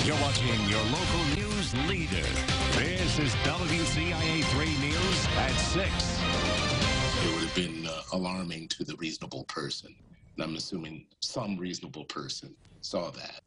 You're watching your local news leader. This is WCIA 3 News at 6. It would have been alarming to the reasonable person. And I'm assuming some reasonable person saw that.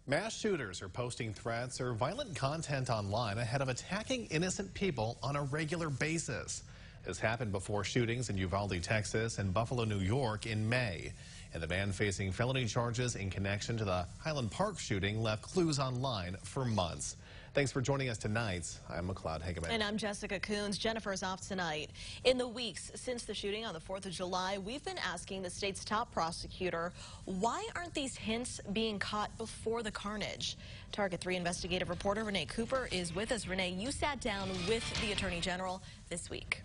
Mass shooters are posting threats or violent content online ahead of attacking innocent people on a regular basis. This happened before shootings in Uvalde, Texas and Buffalo, New York in May. And the man facing felony charges in connection to the Highland Park shooting left clues online for months. Thanks for joining us tonight. I'm McLeod Hageman. And I'm Jessica Coons. Jennifer's off tonight. In the weeks since the shooting on the 4th of July, we've been asking the state's top prosecutor, why aren't these hints being caught before the carnage? Target 3 investigative reporter Renee Cooper is with us. Renee, you sat down with the Attorney General this week.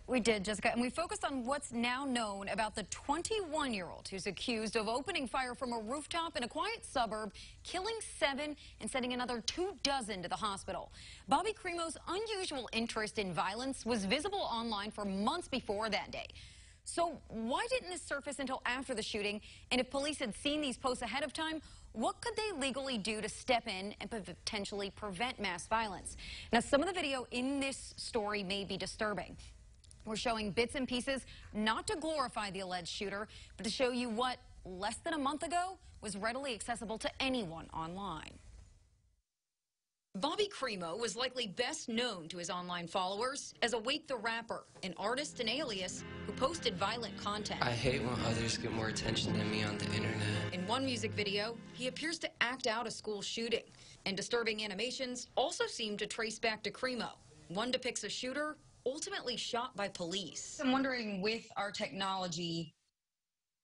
We did, Jessica, and we focused on what's now known about the 21-year-old who's accused of opening fire from a rooftop in a quiet suburb, killing 7 and sending another 24 to the hospital. Bobby Cremo's unusual interest in violence was visible online for months before that day. So why didn't this surface until after the shooting? And if police had seen these posts ahead of time, what could they legally do to step in and potentially prevent mass violence? Now, some of the video in this story may be disturbing. We're showing bits and pieces, not to glorify the alleged shooter, but to show you what, less than a month ago, was readily accessible to anyone online. Bobby Cremo was likely best known to his online followers as Awake the Rapper, an artist and alias who posted violent content. I hate when others get more attention than me on the internet. In one music video, he appears to act out a school shooting, and disturbing animations also seem to trace back to Cremo. One depicts a shooter ultimately shot by police. I'm wondering, with our technology,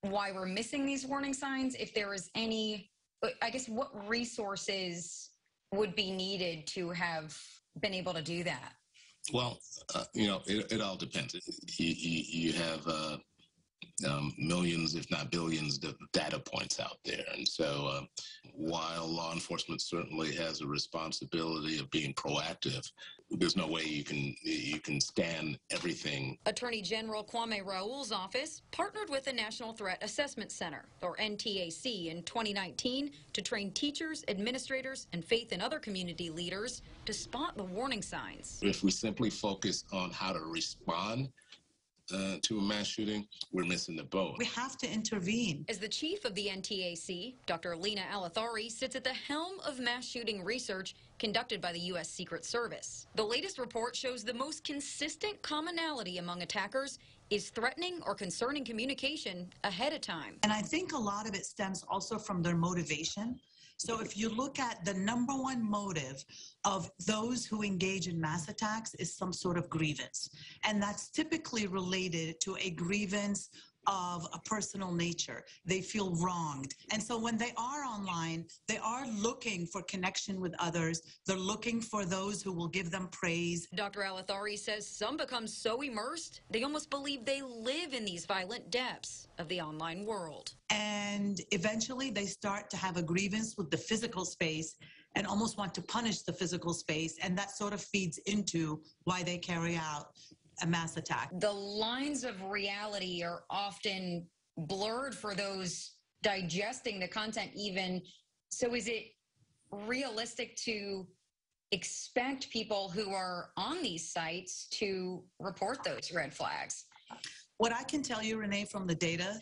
why we're missing these warning signs, if there is any, I guess, what resources would be needed to have been able to do that? Well, it all depends. You have millions, if not billions, of data points out there. And so while law enforcement certainly has a responsibility of being proactive, there's no way you can scan everything. Attorney General Kwame Raoul's office partnered with the National Threat Assessment Center, or NTAC, in 2019 to train teachers, administrators, and faith and other community leaders to spot the warning signs. If we simply focus on how to respond to a mass shooting, we're missing the boat. We have to intervene. As the chief of the NTAC, Dr. Lena Alathari sits at the helm of mass shooting research conducted by the U.S. Secret Service. The latest report shows the most consistent commonality among attackers is threatening or concerning communication ahead of time. And I think a lot of it stems also from their motivation. So if you look at the #1 motive of those who engage in mass attacks is some sort of grievance. And that's typically related to a grievance of a personal nature. They feel wronged. And so when they are online, they are looking for connection with others. They're looking for those who will give them praise. Dr. Alathari says some become so immersed, they almost believe they live in these violent depths of the online world. And eventually they start to have a grievance with the physical space and almost want to punish the physical space. And that sort of feeds into why they carry out a mass attack. The lines of reality are often blurred for those digesting the content even. So is it realistic to expect people who are on these sites to report those red flags? What I can tell you, Renee, from the data,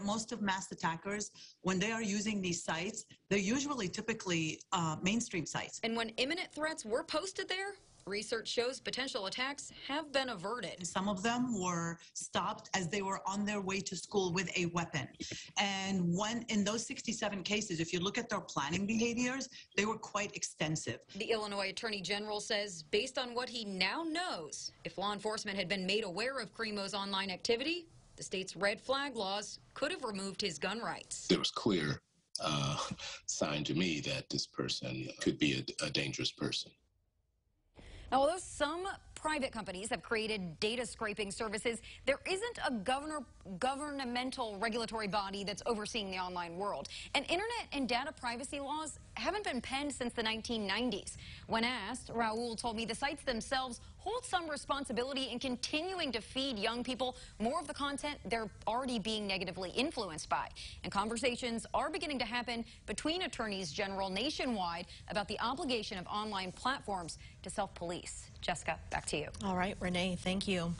most of mass attackers, when they are using these sites, they're usually typically mainstream sites. And when imminent threats were posted there, research shows potential attacks have been averted. Some of them were stopped as they were on their way to school with a weapon. And in those 67 cases, if you look at their planning behaviors, they were quite extensive. The Illinois Attorney General says, based on what he now knows, if law enforcement had been made aware of Cremo's online activity, the state's red flag laws could have removed his gun rights. There was clear sign to me that this person could be a dangerous person. Now, although some private companies have created data scraping services, there isn't a governmental regulatory body that's overseeing the online world. And internet and data privacy laws haven't been penned since the 1990s. When asked, Raul told me the sites themselves hold some responsibility in continuing to feed young people more of the content they're already being negatively influenced by. And conversations are beginning to happen between attorneys general nationwide about the obligation of online platforms to self-police. Jessica, back to you. All right, Renee, thank you.